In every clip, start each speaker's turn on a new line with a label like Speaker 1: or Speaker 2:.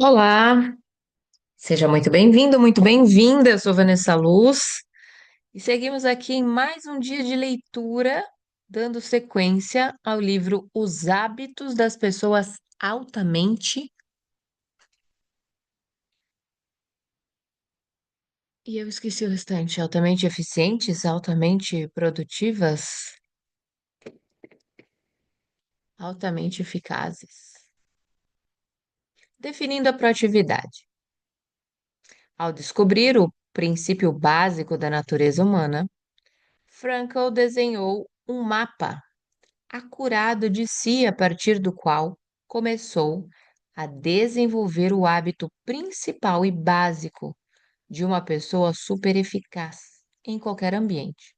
Speaker 1: Olá, seja muito bem-vindo, muito bem-vinda. Eu sou Vanessa Luz e seguimos aqui em mais um dia de leitura, dando sequência ao livro Os Hábitos das Pessoas Altamente. E eu esqueci o restante: altamente eficientes, altamente produtivas, altamente eficazes. Definindo a proatividade. Ao descobrir o princípio básico da natureza humana, Frankl desenhou um mapa acurado de si a partir do qual começou a desenvolver o hábito principal e básico de uma pessoa super eficaz em qualquer ambiente: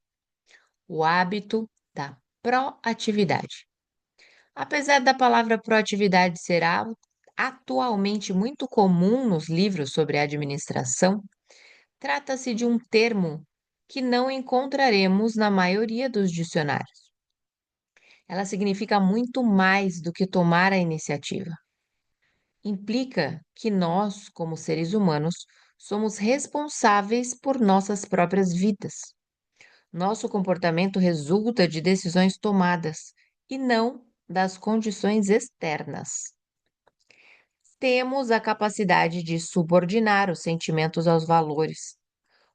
Speaker 1: o hábito da proatividade. Apesar da palavra proatividade ser atualmente muito comum nos livros sobre administração, trata-se de um termo que não encontraremos na maioria dos dicionários. Ela significa muito mais do que tomar a iniciativa. Implica que nós, como seres humanos, somos responsáveis por nossas próprias vidas. Nosso comportamento resulta de decisões tomadas e não das condições externas. Temos a capacidade de subordinar os sentimentos aos valores.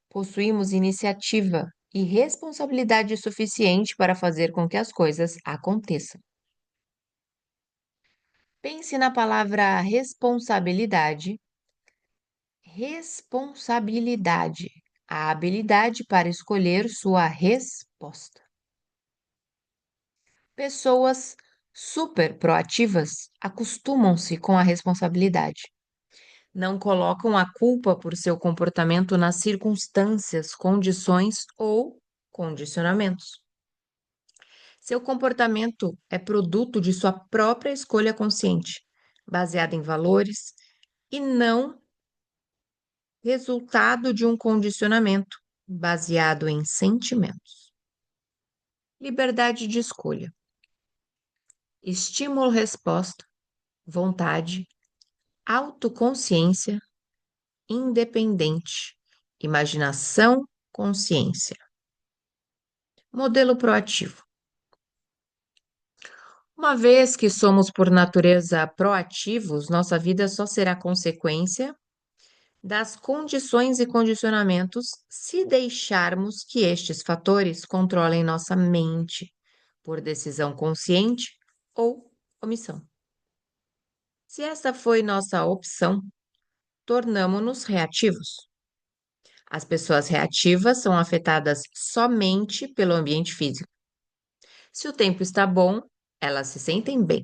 Speaker 1: Possuímos iniciativa e responsabilidade suficiente para fazer com que as coisas aconteçam. Pense na palavra responsabilidade. Responsabilidade, a habilidade para escolher sua resposta. Pessoas super proativas acostumam-se com a responsabilidade. Não colocam a culpa por seu comportamento nas circunstâncias, condições ou condicionamentos. Seu comportamento é produto de sua própria escolha consciente, baseada em valores e não resultado de um condicionamento baseado em sentimentos. Liberdade de escolha, estímulo-resposta, vontade, autoconsciência, independente, imaginação, consciência. Modelo proativo. Uma vez que somos por natureza proativos, nossa vida só será consequência das condições e condicionamentos se deixarmos que estes fatores controlem nossa mente, por decisão consciente ou omissão. Se essa foi nossa opção, tornamo-nos reativos. As pessoas reativas são afetadas somente pelo ambiente físico. Se o tempo está bom, elas se sentem bem.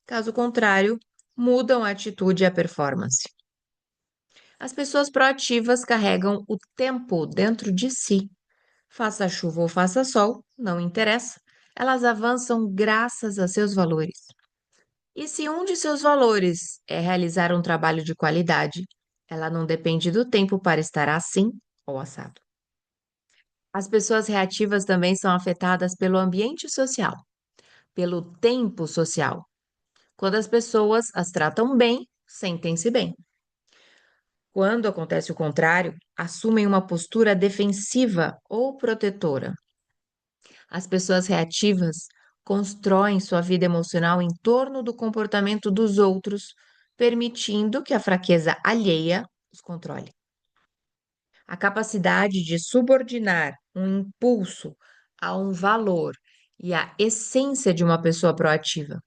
Speaker 1: Caso contrário, mudam a atitude e a performance. As pessoas proativas carregam o tempo dentro de si. Faça chuva ou faça sol, não interessa. Elas avançam graças a seus valores. E se um de seus valores é realizar um trabalho de qualidade, ela não depende do tempo para estar assim ou assado. As pessoas reativas também são afetadas pelo ambiente social, pelo tempo social. Quando as pessoas as tratam bem, sentem-se bem. Quando acontece o contrário, assumem uma postura defensiva ou protetora. As pessoas reativas constroem sua vida emocional em torno do comportamento dos outros, permitindo que a fraqueza alheia os controle. A capacidade de subordinar um impulso a um valor e a essência de uma pessoa proativa.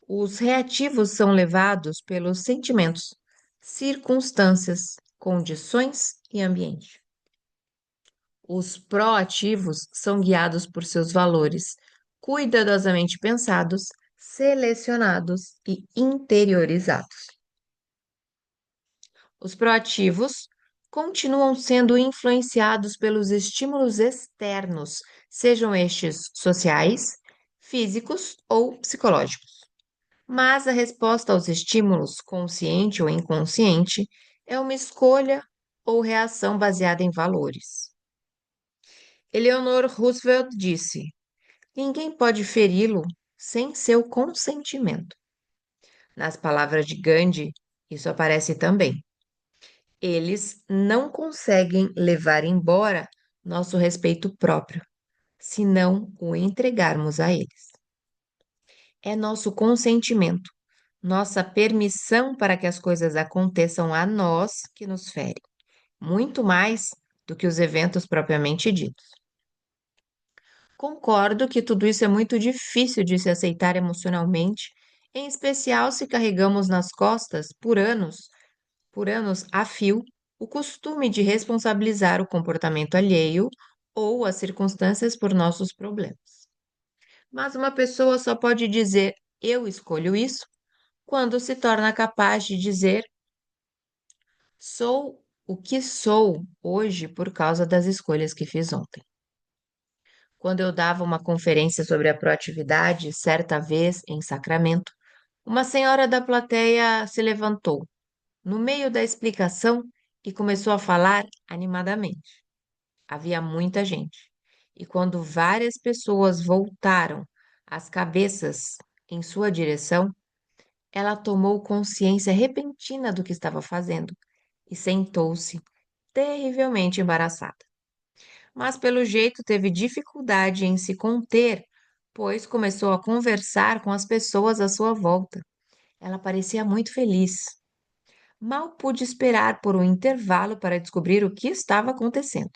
Speaker 1: Os reativos são levados pelos sentimentos, circunstâncias, condições e ambiente. Os proativos são guiados por seus valores, cuidadosamente pensados, selecionados e interiorizados. Os proativos continuam sendo influenciados pelos estímulos externos, sejam estes sociais, físicos ou psicológicos. Mas a resposta aos estímulos, consciente ou inconsciente, é uma escolha ou reação baseada em valores. Eleanor Roosevelt disse: ninguém pode feri-lo sem seu consentimento. Nas palavras de Gandhi, isso aparece também. Eles não conseguem levar embora nosso respeito próprio, se não o entregarmos a eles. É nosso consentimento, nossa permissão para que as coisas aconteçam a nós que nos fere, muito mais do que os eventos propriamente ditos. Concordo que tudo isso é muito difícil de se aceitar emocionalmente, em especial se carregamos nas costas por anos a fio, o costume de responsabilizar o comportamento alheio ou as circunstâncias por nossos problemas. Mas uma pessoa só pode dizer eu escolho isso quando se torna capaz de dizer sou o que sou hoje por causa das escolhas que fiz ontem. Quando eu dava uma conferência sobre a proatividade, certa vez em Sacramento, uma senhora da plateia se levantou no meio da explicação e começou a falar animadamente. Havia muita gente. E quando várias pessoas voltaram as cabeças em sua direção, ela tomou consciência repentina do que estava fazendo e sentou-se, terrivelmente embaraçada. Mas, pelo jeito, teve dificuldade em se conter, pois começou a conversar com as pessoas à sua volta. Ela parecia muito feliz. Mal pude esperar por um intervalo para descobrir o que estava acontecendo.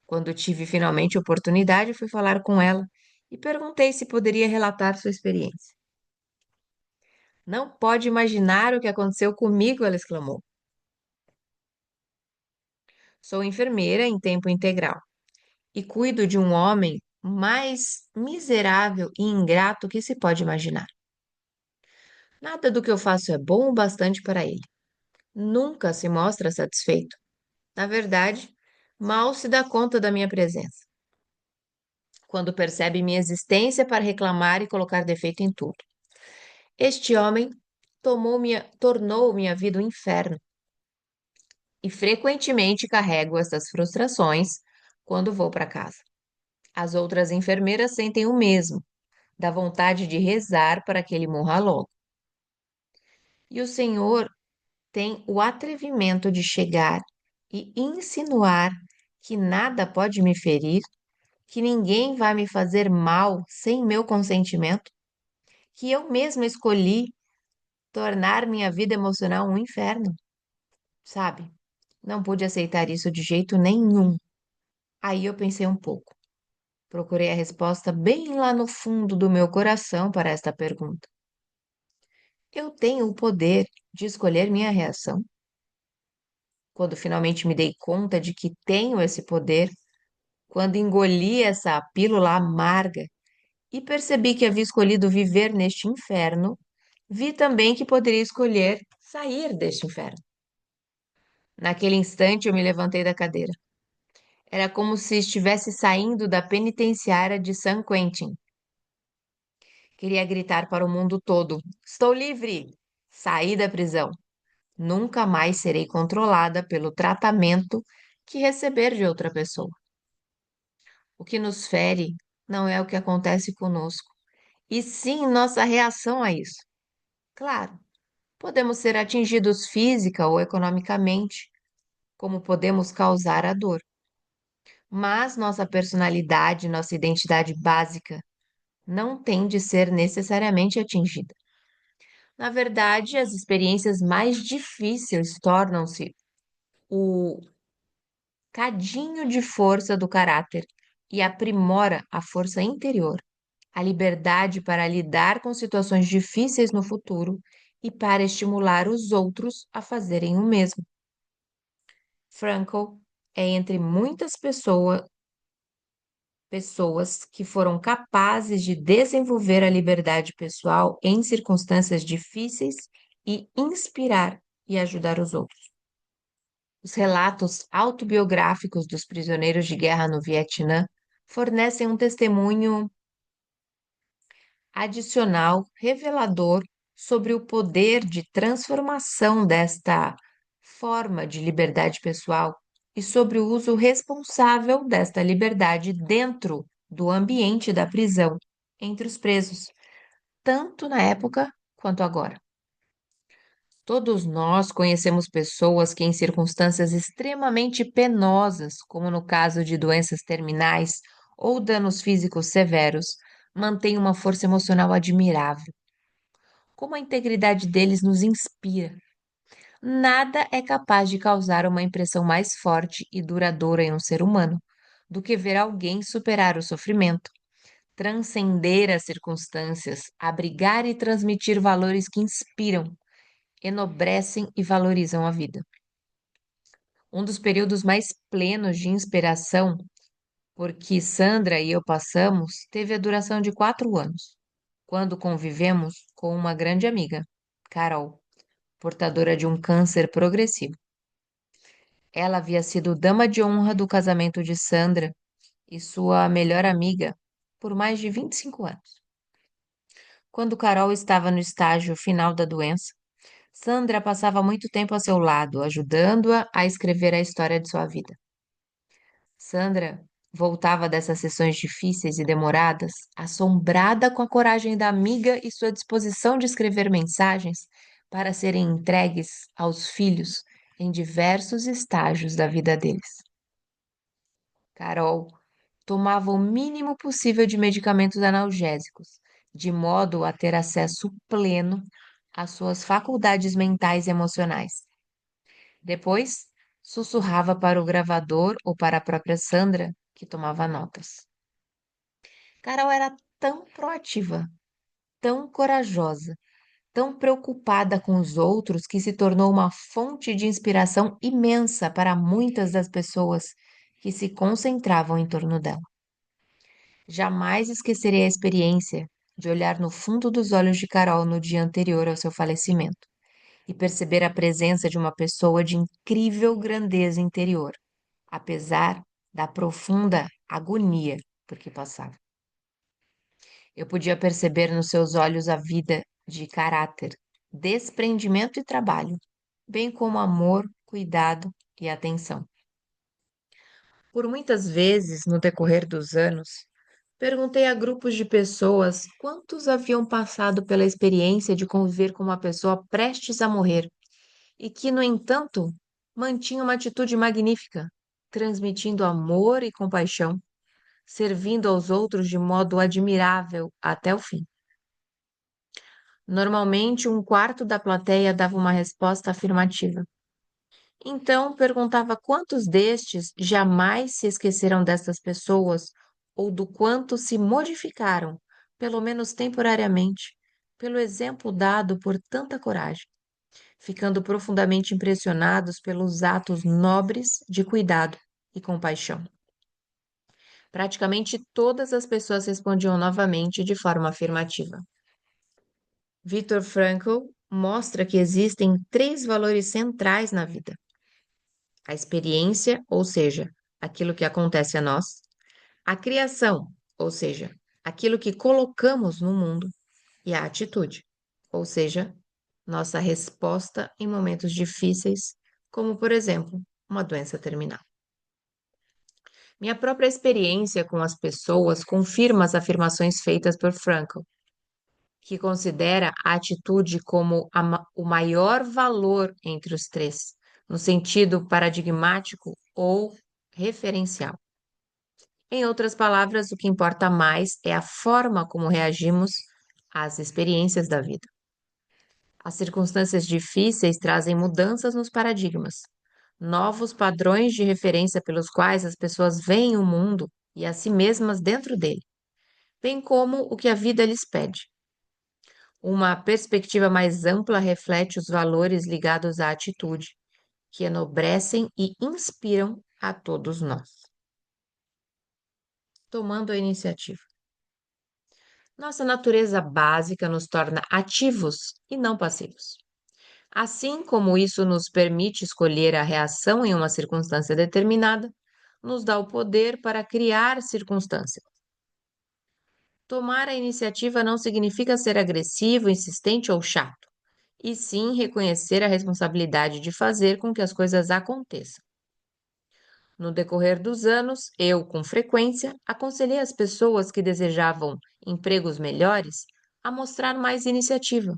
Speaker 1: Quando tive finalmente oportunidade, fui falar com ela e perguntei se poderia relatar sua experiência. Não pode imaginar o que aconteceu comigo, ela exclamou. Sou enfermeira em tempo integral e cuido de um homem mais miserável e ingrato que se pode imaginar. Nada do que eu faço é bom o bastante para ele. Nunca se mostra satisfeito. Na verdade, mal se dá conta da minha presença. Quando percebe minha existência para reclamar e colocar defeito em tudo. Este homem tornou minha vida um inferno e frequentemente carrego essas frustrações quando vou para casa. As outras enfermeiras sentem o mesmo, dá vontade de rezar para que ele morra logo. E o Senhor tem o atrevimento de chegar e insinuar que nada pode me ferir, que ninguém vai me fazer mal sem meu consentimento, que eu mesma escolhi tornar minha vida emocional um inferno, sabe? Não pude aceitar isso de jeito nenhum. Aí eu pensei um pouco. Procurei a resposta bem lá no fundo do meu coração para esta pergunta. Eu tenho o poder de escolher minha reação? Quando finalmente me dei conta de que tenho esse poder, quando engoli essa pílula amarga e percebi que havia escolhido viver neste inferno, vi também que poderia escolher sair deste inferno. Naquele instante eu me levantei da cadeira. Era como se estivesse saindo da penitenciária de San Quentin. Queria gritar para o mundo todo: estou livre! Saí da prisão. Nunca mais serei controlada pelo tratamento que receber de outra pessoa. O que nos fere não é o que acontece conosco, e sim nossa reação a isso. Claro, podemos ser atingidos física ou economicamente, como podemos causar a dor. Mas nossa personalidade, nossa identidade básica, não tem de ser necessariamente atingida. Na verdade, as experiências mais difíceis tornam-se o cadinho de força do caráter e aprimora a força interior, a liberdade para lidar com situações difíceis no futuro e para estimular os outros a fazerem o mesmo. Frankl é entre muitas pessoas que foram capazes de desenvolver a liberdade pessoal em circunstâncias difíceis e inspirar e ajudar os outros. Os relatos autobiográficos dos prisioneiros de guerra no Vietnã fornecem um testemunho adicional revelador sobre o poder de transformação desta forma de liberdade pessoal e sobre o uso responsável desta liberdade dentro do ambiente da prisão, entre os presos, tanto na época quanto agora. Todos nós conhecemos pessoas que, em circunstâncias extremamente penosas, como no caso de doenças terminais ou danos físicos severos, mantêm uma força emocional admirável. Como a integridade deles nos inspira. Nada é capaz de causar uma impressão mais forte e duradoura em um ser humano do que ver alguém superar o sofrimento, transcender as circunstâncias, abrigar e transmitir valores que inspiram, enobrecem e valorizam a vida. Um dos períodos mais plenos de inspiração, por que Sandra e eu passamos, teve a duração de 4 anos, quando convivemos com uma grande amiga, Carol, portadora de um câncer progressivo. Ela havia sido dama de honra do casamento de Sandra e sua melhor amiga por mais de 25 anos. Quando Carol estava no estágio final da doença, Sandra passava muito tempo a seu lado, ajudando-a a escrever a história de sua vida. Sandra voltava dessas sessões difíceis e demoradas, assombrada com a coragem da amiga e sua disposição de escrever mensagens para serem entregues aos filhos em diversos estágios da vida deles. Carol tomava o mínimo possível de medicamentos analgésicos, de modo a ter acesso pleno às suas faculdades mentais e emocionais. Depois, sussurrava para o gravador ou para a própria Sandra, que tomava notas. Carol era tão proativa, tão corajosa, tão preocupada com os outros que se tornou uma fonte de inspiração imensa para muitas das pessoas que se concentravam em torno dela. Jamais esquecerei a experiência de olhar no fundo dos olhos de Carol no dia anterior ao seu falecimento e perceber a presença de uma pessoa de incrível grandeza interior, apesar da profunda agonia por que passava. Eu podia perceber nos seus olhos a vida de caráter, desprendimento e trabalho, bem como amor, cuidado e atenção. Por muitas vezes, no decorrer dos anos, perguntei a grupos de pessoas quantos haviam passado pela experiência de conviver com uma pessoa prestes a morrer e que, no entanto, mantinha uma atitude magnífica, transmitindo amor e compaixão, servindo aos outros de modo admirável até o fim. Normalmente, um quarto da plateia dava uma resposta afirmativa. Então, perguntava quantos destes jamais se esqueceram destas pessoas ou do quanto se modificaram, pelo menos temporariamente, pelo exemplo dado por tanta coragem, ficando profundamente impressionados pelos atos nobres de cuidado e compaixão. Praticamente todas as pessoas respondiam novamente de forma afirmativa. Viktor Frankl mostra que existem 3 valores centrais na vida: a experiência, ou seja, aquilo que acontece a nós, a criação, ou seja, aquilo que colocamos no mundo, e a atitude, ou seja, nossa resposta em momentos difíceis, como, por exemplo, uma doença terminal. Minha própria experiência com as pessoas confirma as afirmações feitas por Frankl, que considera a atitude como o maior valor entre os 3, no sentido paradigmático ou referencial. Em outras palavras, o que importa mais é a forma como reagimos às experiências da vida. As circunstâncias difíceis trazem mudanças nos paradigmas, novos padrões de referência pelos quais as pessoas veem o mundo e a si mesmas dentro dele, bem como o que a vida lhes pede. Uma perspectiva mais ampla reflete os valores ligados à atitude, que enobrecem e inspiram a todos nós. Tomando a iniciativa. Nossa natureza básica nos torna ativos e não passivos. Assim como isso nos permite escolher a reação em uma circunstância determinada, nos dá o poder para criar circunstâncias. Tomar a iniciativa não significa ser agressivo, insistente ou chato, e sim reconhecer a responsabilidade de fazer com que as coisas aconteçam. No decorrer dos anos, eu, com frequência, aconselhei as pessoas que desejavam empregos melhores a mostrar mais iniciativa,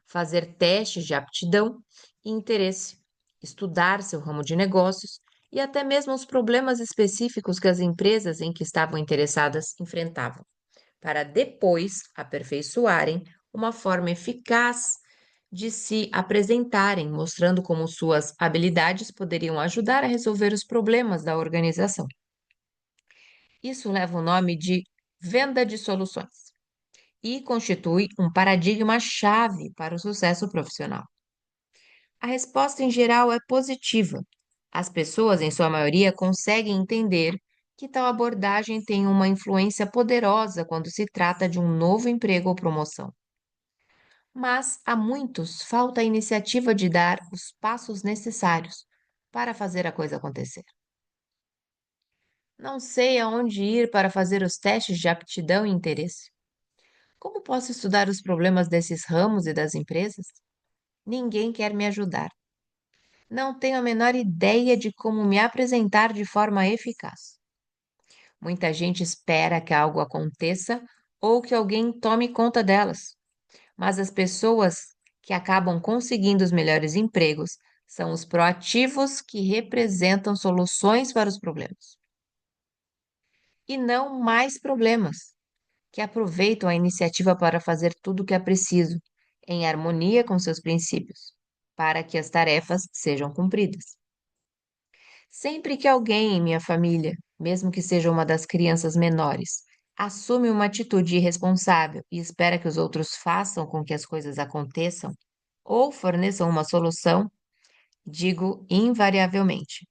Speaker 1: fazer testes de aptidão e interesse, estudar seu ramo de negócios e até mesmo os problemas específicos que as empresas em que estavam interessadas enfrentavam, para depois aperfeiçoarem uma forma eficaz de se apresentarem, mostrando como suas habilidades poderiam ajudar a resolver os problemas da organização. Isso leva o nome de venda de soluções e constitui um paradigma-chave para o sucesso profissional. A resposta em geral é positiva. As pessoas, em sua maioria, conseguem entender que tal abordagem tem uma influência poderosa quando se trata de um novo emprego ou promoção. Mas a muitos falta a iniciativa de dar os passos necessários para fazer a coisa acontecer. Não sei aonde ir para fazer os testes de aptidão e interesse. Como posso estudar os problemas desses ramos e das empresas? Ninguém quer me ajudar. Não tenho a menor ideia de como me apresentar de forma eficaz. Muita gente espera que algo aconteça ou que alguém tome conta delas, mas as pessoas que acabam conseguindo os melhores empregos são os proativos que representam soluções para os problemas. E não mais problemas, que aproveitam a iniciativa para fazer tudo o que é preciso, em harmonia com seus princípios, para que as tarefas sejam cumpridas. Sempre que alguém em minha família, mesmo que seja uma das crianças menores, assume uma atitude irresponsável e espera que os outros façam com que as coisas aconteçam ou forneçam uma solução, digo invariavelmente: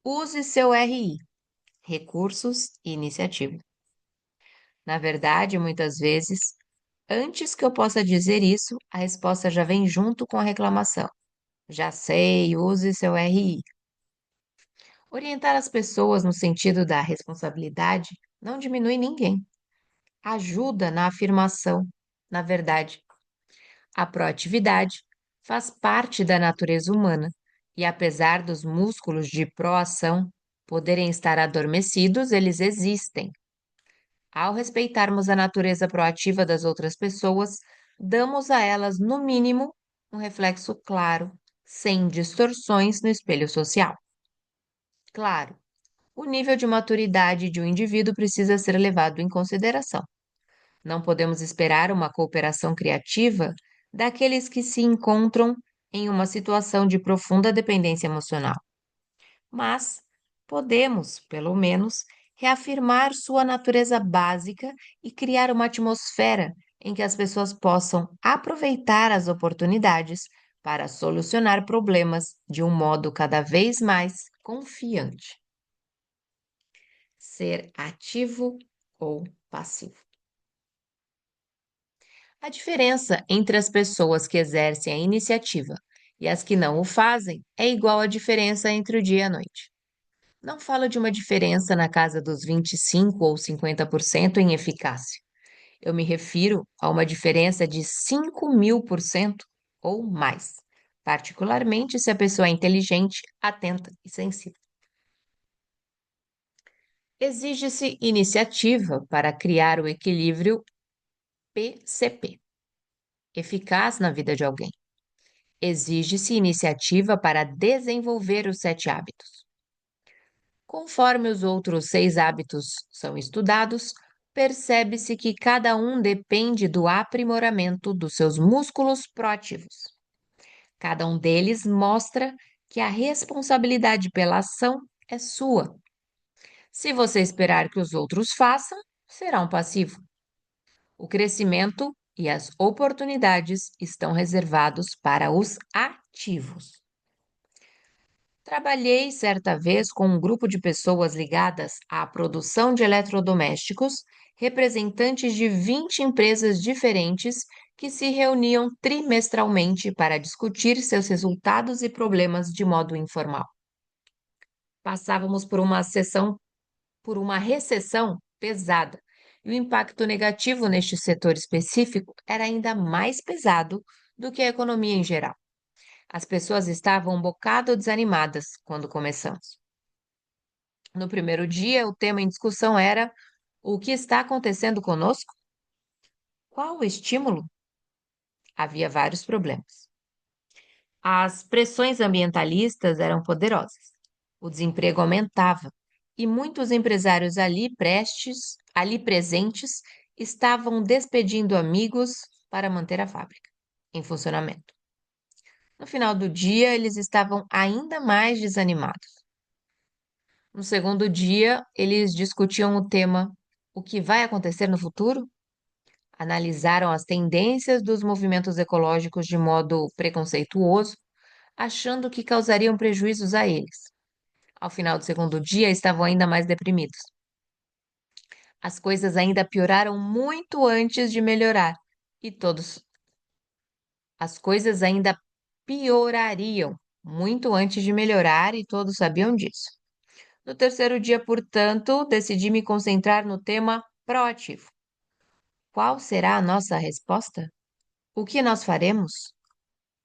Speaker 1: use seu RI, recursos e iniciativa. Na verdade, muitas vezes, antes que eu possa dizer isso, a resposta já vem junto com a reclamação. Já sei, use seu RI. Orientar as pessoas no sentido da responsabilidade não diminui ninguém. Ajuda na afirmação. Na verdade, a proatividade faz parte da natureza humana e, apesar dos músculos de proação poderem estar adormecidos, eles existem. Ao respeitarmos a natureza proativa das outras pessoas, damos a elas, no mínimo, um reflexo claro, sem distorções no espelho social. Claro, o nível de maturidade de um indivíduo precisa ser levado em consideração. Não podemos esperar uma cooperação criativa daqueles que se encontram em uma situação de profunda dependência emocional. Mas podemos, pelo menos, reafirmar sua natureza básica e criar uma atmosfera em que as pessoas possam aproveitar as oportunidades para solucionar problemas de um modo cada vez mais confiante. Ser ativo ou passivo. A diferença entre as pessoas que exercem a iniciativa e as que não o fazem é igual à diferença entre o dia e a noite. Não falo de uma diferença na casa dos 25 ou 50% em eficácia. Eu me refiro a uma diferença de 5.000% ou mais, particularmente se a pessoa é inteligente, atenta e sensível. Exige-se iniciativa para criar o equilíbrio PCP, eficaz na vida de alguém. Exige-se iniciativa para desenvolver os 7 hábitos. Conforme os outros 6 hábitos são estudados, percebe-se que cada um depende do aprimoramento dos seus músculos proativos. Cada um deles mostra que a responsabilidade pela ação é sua. Se você esperar que os outros façam, será um passivo. O crescimento e as oportunidades estão reservados para os ativos. Trabalhei certa vez com um grupo de pessoas ligadas à produção de eletrodomésticos, representantes de 20 empresas diferentes que se reuniam trimestralmente para discutir seus resultados e problemas de modo informal. Passávamos por uma recessão pesada, e o impacto negativo neste setor específico era ainda mais pesado do que a economia em geral. As pessoas estavam um bocado desanimadas quando começamos. No primeiro dia, o tema em discussão era: o que está acontecendo conosco? Qual o estímulo? Havia vários problemas. As pressões ambientalistas eram poderosas. O desemprego aumentava e muitos empresários ali presentes, estavam despedindo amigos para manter a fábrica em funcionamento. No final do dia, eles estavam ainda mais desanimados. No segundo dia, eles discutiam o tema: o que vai acontecer no futuro? Analisaram as tendências dos movimentos ecológicos de modo preconceituoso, achando que causariam prejuízos a eles. Ao final do segundo dia, estavam ainda mais deprimidos. As coisas ainda pioraram muito antes de melhorar, e todos as coisas ainda piorariam muito antes de melhorar, e todos sabiam disso. No terceiro dia, portanto, decidi me concentrar no tema proativo. Qual será a nossa resposta? O que nós faremos?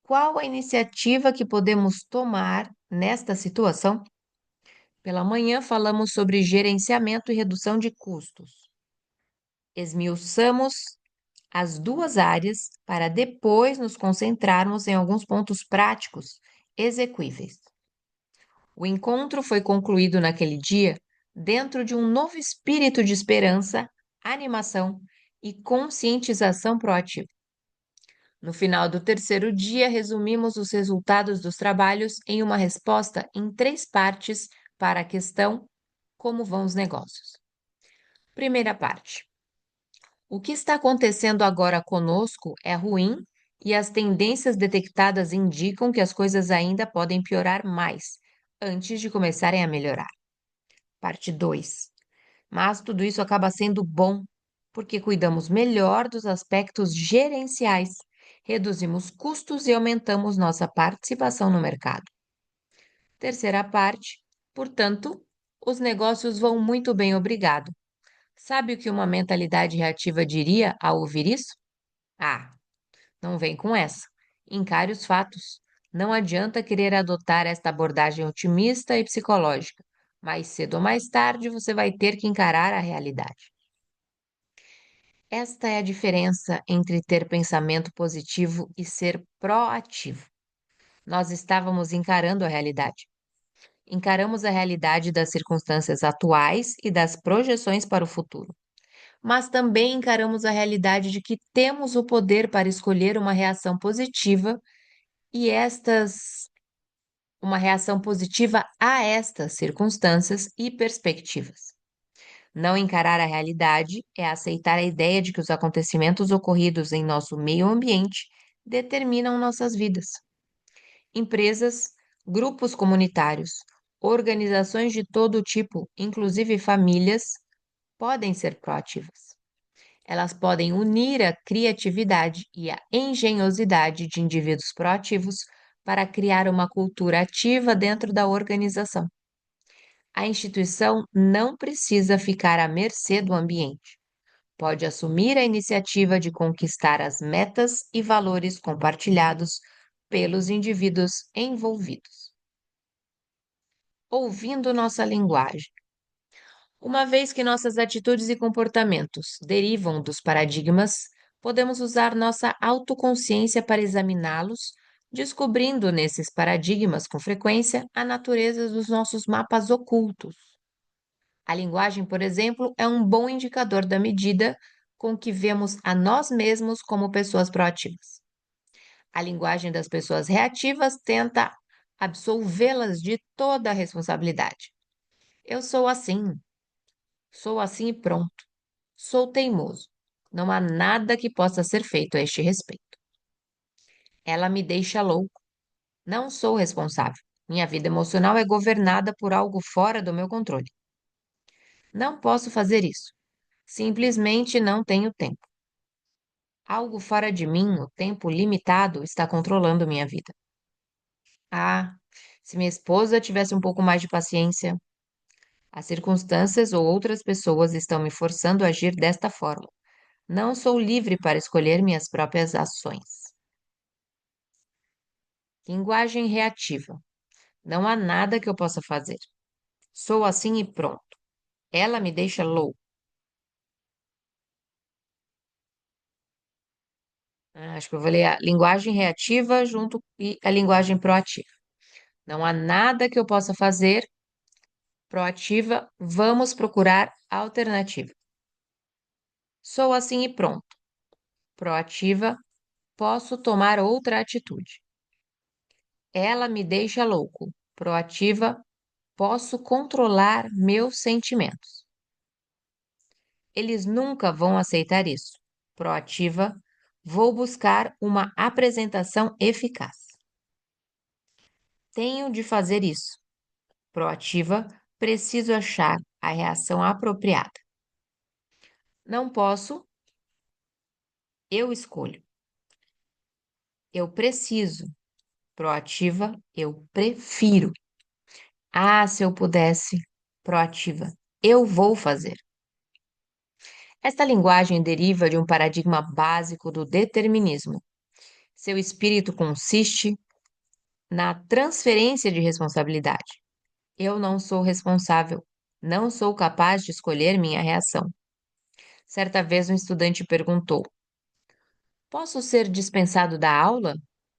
Speaker 1: Qual a iniciativa que podemos tomar nesta situação? Pela manhã, falamos sobre gerenciamento e redução de custos. Esmiuçamos as duas áreas para depois nos concentrarmos em alguns pontos práticos execuíveis. O encontro foi concluído naquele dia dentro de um novo espírito de esperança, animação e conscientização proativa. No final do terceiro dia, resumimos os resultados dos trabalhos em uma resposta em 3 partes para a questão: como vão os negócios? Primeira parte: o que está acontecendo agora conosco é ruim e as tendências detectadas indicam que as coisas ainda podem piorar mais antes de começarem a melhorar. Parte 2: mas tudo isso acaba sendo bom, porque cuidamos melhor dos aspectos gerenciais, reduzimos custos e aumentamos nossa participação no mercado. Terceira parte: portanto, os negócios vão muito bem, obrigado. Sabe o que uma mentalidade reativa diria ao ouvir isso? Ah, não vem com essa. Encare os fatos. Não adianta querer adotar esta abordagem otimista e psicológica. Mais cedo ou mais tarde você vai ter que encarar a realidade. Esta é a diferença entre ter pensamento positivo e ser proativo. Nós estávamos encarando a realidade. Encaramos a realidade das circunstâncias atuais e das projeções para o futuro. Mas também encaramos a realidade de que temos o poder para escolher uma reação positiva e uma reação positiva a estas circunstâncias e perspectivas. Não encarar a realidade é aceitar a ideia de que os acontecimentos ocorridos em nosso meio ambiente determinam nossas vidas. Empresas, grupos comunitários, organizações de todo tipo, inclusive famílias, podem ser proativas. Elas podem unir a criatividade e a engenhosidade de indivíduos proativos para criar uma cultura ativa dentro da organização. A instituição não precisa ficar à mercê do ambiente. Pode assumir a iniciativa de conquistar as metas e valores compartilhados pelos indivíduos envolvidos. Ouvindo nossa linguagem. Uma vez que nossas atitudes e comportamentos derivam dos paradigmas, podemos usar nossa autoconsciência para examiná-los, descobrindo nesses paradigmas com frequência a natureza dos nossos mapas ocultos. A linguagem, por exemplo, é um bom indicador da medida com que vemos a nós mesmos como pessoas proativas. A linguagem das pessoas reativas tenta absolvê-las de toda a responsabilidade. Eu sou assim e pronto. Sou teimoso. Não há nada que possa ser feito a este respeito. Ela me deixa louco. Não sou responsável. Minha vida emocional é governada por algo fora do meu controle. Não posso fazer isso. Simplesmente não tenho tempo. Algo fora de mim, o tempo limitado, está controlando minha vida. Ah, se minha esposa tivesse um pouco mais de paciência. As circunstâncias ou outras pessoas estão me forçando a agir desta forma. Não sou livre para escolher minhas próprias ações. Linguagem reativa. Não há nada que eu possa fazer. Sou assim e pronto. Ela me deixa louco. Acho que eu vou ler a linguagem reativa junto e a linguagem proativa. Não há nada que eu possa fazer. Proativa, vamos procurar alternativa. Sou assim e pronto. Proativa, posso tomar outra atitude. Ela me deixa louco. Proativa, posso controlar meus sentimentos. Eles nunca vão aceitar isso. Proativa, vou buscar uma apresentação eficaz. Tenho de fazer isso. Proativa, preciso achar a reação apropriada. Não posso, eu escolho. Eu preciso. Proativa, eu prefiro. Ah, se eu pudesse. Proativa, eu vou fazer. Esta linguagem deriva de um paradigma básico do determinismo. Seu espírito consiste na transferência de responsabilidade. Eu não sou responsável, não sou capaz de escolher minha reação. Certa vez um estudante perguntou: Posso ser dispensado da aula?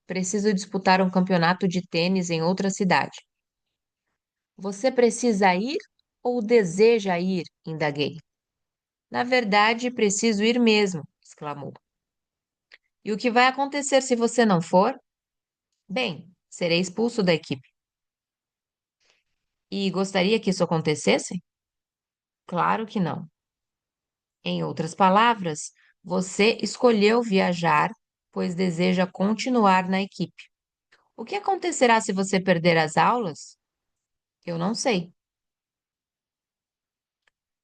Speaker 1: Preciso disputar um campeonato de tênis em outra cidade. Você precisa ir ou deseja ir? Indaguei. Na verdade, preciso ir mesmo, exclamou. E o que vai acontecer se você não for? Bem, serei expulso da equipe. E gostaria que isso acontecesse? Claro que não. Em outras palavras, você escolheu viajar, pois deseja continuar na equipe. O que acontecerá se você perder as aulas? Eu não sei.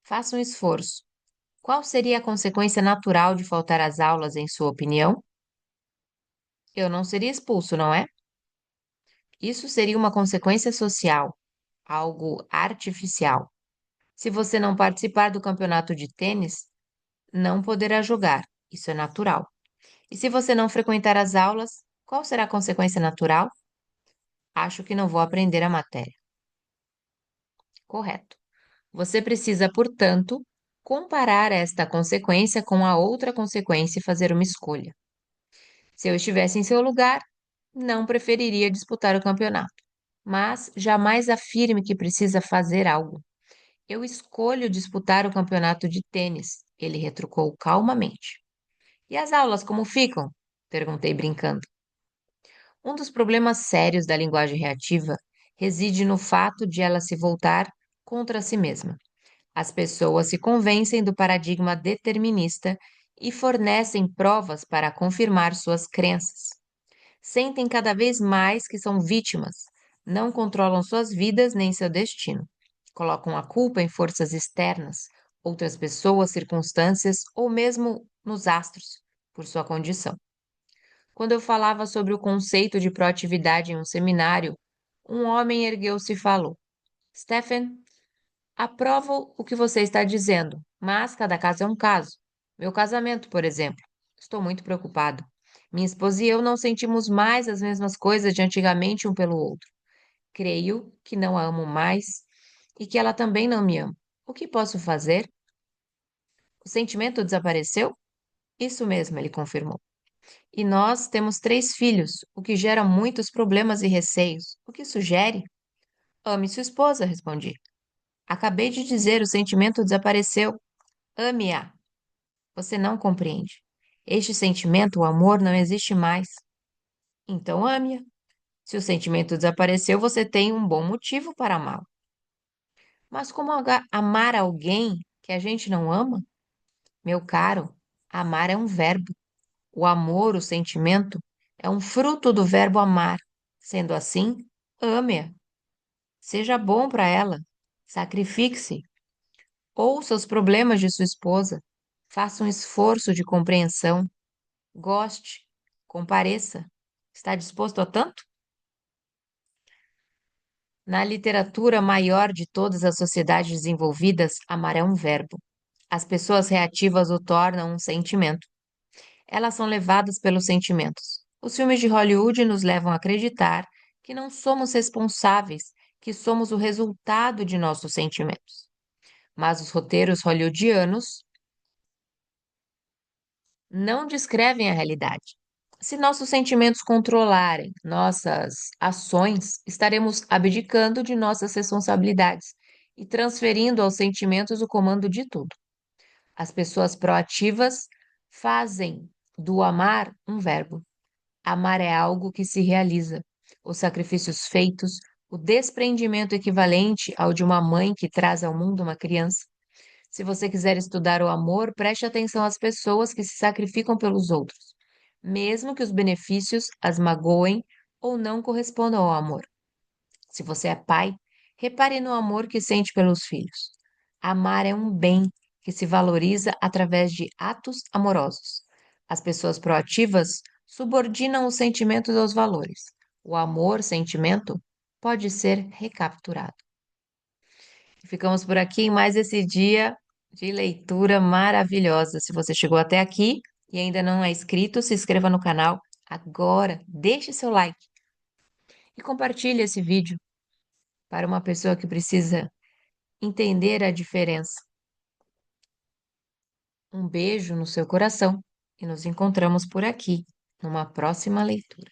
Speaker 1: Faça um esforço. Qual seria a consequência natural de faltar às aulas, em sua opinião? Eu não seria expulso, não é? Isso seria uma consequência social, algo artificial. Se você não participar do campeonato de tênis, não poderá jogar. Isso é natural. E se você não frequentar as aulas, qual será a consequência natural? Acho que não vou aprender a matéria. Correto. Você precisa, portanto, comparar esta consequência com a outra consequência e fazer uma escolha. Se eu estivesse em seu lugar, não preferiria disputar o campeonato, mas jamais afirme que precisa fazer algo. Eu escolho disputar o campeonato de tênis, ele retrucou calmamente. E as aulas como ficam? Perguntei brincando. Um dos problemas sérios da linguagem reativa reside no fato de ela se voltar contra si mesma. As pessoas se convencem do paradigma determinista e fornecem provas para confirmar suas crenças. Sentem cada vez mais que são vítimas, não controlam suas vidas nem seu destino. Colocam a culpa em forças externas, outras pessoas, circunstâncias ou mesmo nos astros, por sua condição. Quando eu falava sobre o conceito de proatividade em um seminário, um homem ergueu-se e falou: Stephen, aprovo o que você está dizendo, mas cada caso é um caso. Meu casamento, por exemplo. Estou muito preocupado. Minha esposa e eu não sentimos mais as mesmas coisas de antigamente um pelo outro. Creio que não a amo mais e que ela também não me ama. O que posso fazer? O sentimento desapareceu? Isso mesmo, ele confirmou. E nós temos 3 filhos, o que gera muitos problemas e receios. O que sugere? Ame sua esposa, respondi. Acabei de dizer, o sentimento desapareceu. Ame-a. Você não compreende. Este sentimento, o amor, não existe mais. Então ame-a. Se o sentimento desapareceu, você tem um bom motivo para amá-lo. Mas como amar alguém que a gente não ama? Meu caro, amar é um verbo. O amor, o sentimento, é um fruto do verbo amar. Sendo assim, ame-a. Seja bom para ela. Sacrifique-se. Ouça os problemas de sua esposa. Faça um esforço de compreensão. Goste. Compareça. Está disposto a tanto? Na literatura maior de todas as sociedades desenvolvidas, amar é um verbo. As pessoas reativas o tornam um sentimento. Elas são levadas pelos sentimentos. Os filmes de Hollywood nos levam a acreditar que não somos responsáveis, que somos o resultado de nossos sentimentos. Mas os roteiros hollywoodianos não descrevem a realidade. Se nossos sentimentos controlarem nossas ações, estaremos abdicando de nossas responsabilidades e transferindo aos sentimentos o comando de tudo. As pessoas proativas fazem do amar um verbo. Amar é algo que se realiza. Os sacrifícios feitos, o desprendimento equivalente ao de uma mãe que traz ao mundo uma criança. Se você quiser estudar o amor, preste atenção às pessoas que se sacrificam pelos outros, mesmo que os benefícios as magoem ou não correspondam ao amor. Se você é pai, repare no amor que sente pelos filhos. Amar é um bem que se valoriza através de atos amorosos. As pessoas proativas subordinam os sentimentos aos valores. O amor, sentimento, pode ser recapturado. Ficamos por aqui em mais esse dia de leitura maravilhosa. Se você chegou até aqui e ainda não é inscrito, se inscreva no canal agora, deixe seu like e compartilhe esse vídeo para uma pessoa que precisa entender a diferença. Um beijo no seu coração e nos encontramos por aqui numa próxima leitura.